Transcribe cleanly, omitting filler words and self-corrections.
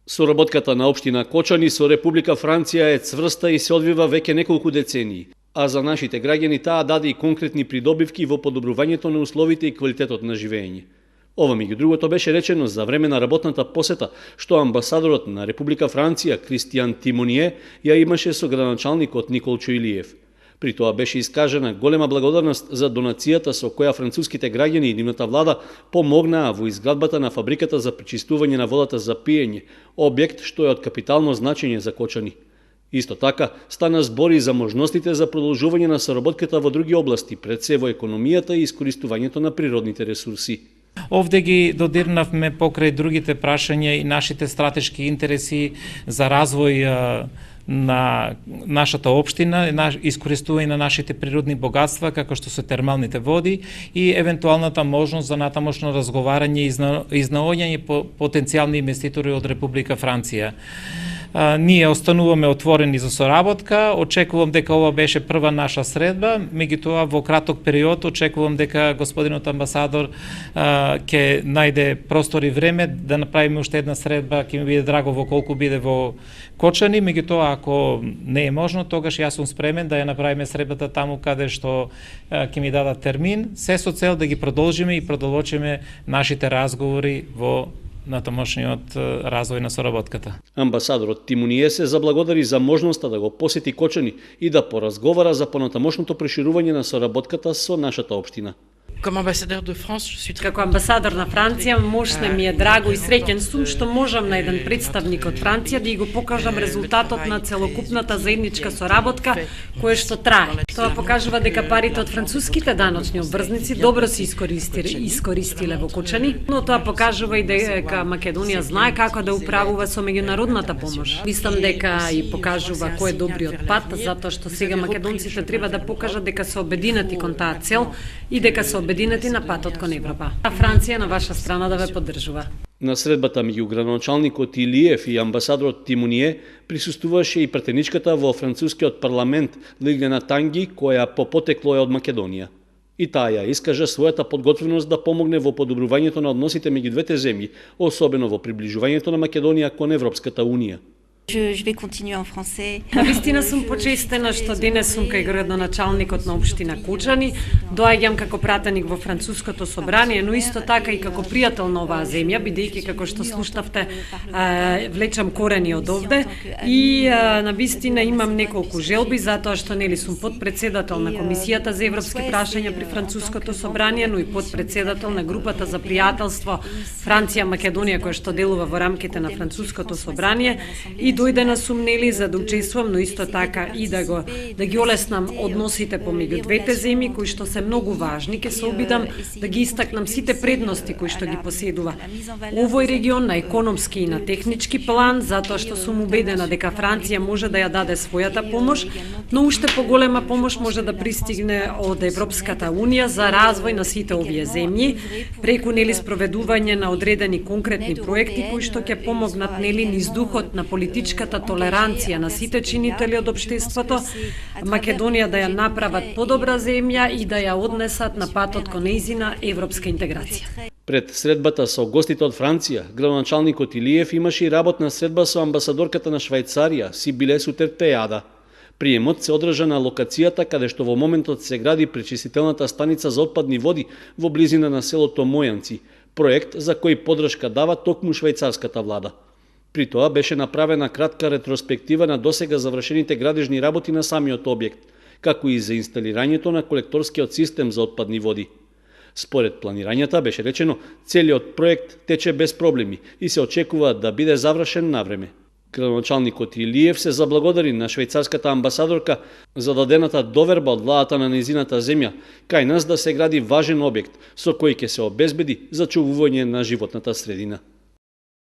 Соработката на општина Кочани со Република Франција е цврста и се одвива веќе неколку децении, а за нашите граѓани таа даде и конкретни придобивки во подобрувањето на условите и квалитетот на живење. Ова меѓу другото беше речено за време на работната посета што амбасадорот на Република Франција Кристијан Тимоние ја имаше со градоначалникот Николчо Илиев. При тоа беше искажена голема благодарност за донацијата со која француските граѓани и нивната влада помогнаа во изградбата на фабриката за пречистување на водата за пиење, објект што е од капитално значење за Кочани. Исто така, стана збори за можностите за продолжување на соработката во други области, пред се во економијата и искористувањето на природните ресурси. Овде ги додирнавме покрај другите прашања и нашите стратешки интереси за развој на нашата општина, искористување на нашите природни богатства, како што се термалните води и евентуалната можност за натамошно разговарање и изнаоѓање потенцијални инвеститори од Република Франција. Ние остануваме отворени за соработка, очекувам дека ова беше прва наша средба, меѓутоа во краток период очекувам дека господинот амбасадор ќе најде простор и време да направиме уште една средба, ќе ми биде драго во колку биде во Кочани, меѓутоа ако не е можно, тогаш јас сум спремен да ја направиме средбата таму каде што ќе ми дадат термин, се со цел да ги продолжиме и продолжиме нашите разговори во на тамошниот развој на соработката. Амбасадорот Тимоние се заблагодари за можноста да го посети Кочани и да поразговара за понатамошното проширување на соработката со нашата општина. Како амбасадор на Франција, можне ми е драго и среќен сум што можам на еден представник од Франција да го покажам резултатот на целокупната заедничка соработка која што трае. Тоа покажува дека парите од француските даночни обврзници добро се искористиле во Кочани, но тоа покажува и дека Македонија знае како да управува со меѓународната помош. Мислам дека и покажува кој е добриот пат, затоа што сега македонците треба да покажат дека се обединети кон таа цел и дека се обединети на патот кон Европа. А Франција на ваша страна да ве поддржува. На средбата меѓу градоначалникот Илиев и амбасадорот Тимоние присуствуваше и претеничката во францускиот парламент Лилјана Танги, која по потекло е од Македонија. И таа ја искажа својата подготвеност да помогне во подобрувањето на односите меѓу двете земји, особено во приближувањето на Македонија кон Европската унија. Je vais continuer en français. Навистина сум почестена што денес сум кај градоначалникот на општина Кочани, доаѓам како пратеник во француското собрание, но исто така и како пријател на оваа земја, бидејќи како што слушнавте, влечам корени од овде и навистина имам неколку желби затоа што нели сум подпредседател на комисијата за европски прашања при француското собрание, но и подпредседател на групата за пријателство Франција Македонија која што делува во рамките на француското собрание и дојдена сум нели за да учествувам, но исто така и да ги олеснам односите помеѓу двете земји кои што се многу важни. Ке се обидам да ги истакнам сите предности кои што ги поседува овој регион на економски и на технички план, затоа што сум убедена дека Франција може да ја даде својата помош, но уште поголема помош може да пристигне од Европската унија за развој на сите овие земји, преку нели спроведување на одредени конкретни проекти кои што ќе помогнат нели низ духот на политичката толеранција на сите чинители од општеството, Македонија да ја направат подобра земја и да ја однесат на патот кон нејзина европска интеграција. Пред средбата со гостите од Франција, градоначалникот Илиев имаше и работна средба со амбасадорката на Швајцарија, Сибиле Сутертејада. Приемот се одржа на локацијата каде што во моментот се гради пречистителната станица за отпадни води во близина на селото Мојанци, проект за кој поддршка дава токму швајцарската влада. При тоа беше направена кратка ретроспектива на досега завршените градежни работи на самиот објект, како и за инсталирањето на колекторскиот систем за отпадни води. Според планирањата беше речено, целиот проект тече без проблеми и се очекува да биде завршен на време. Градоначалникот Илиев се заблагодари на швајцарската амбасадорка за дадената доверба од владата на незината земја, кај нас да се гради важен објект со кој ќе се обезбеди зачувување на животната средина.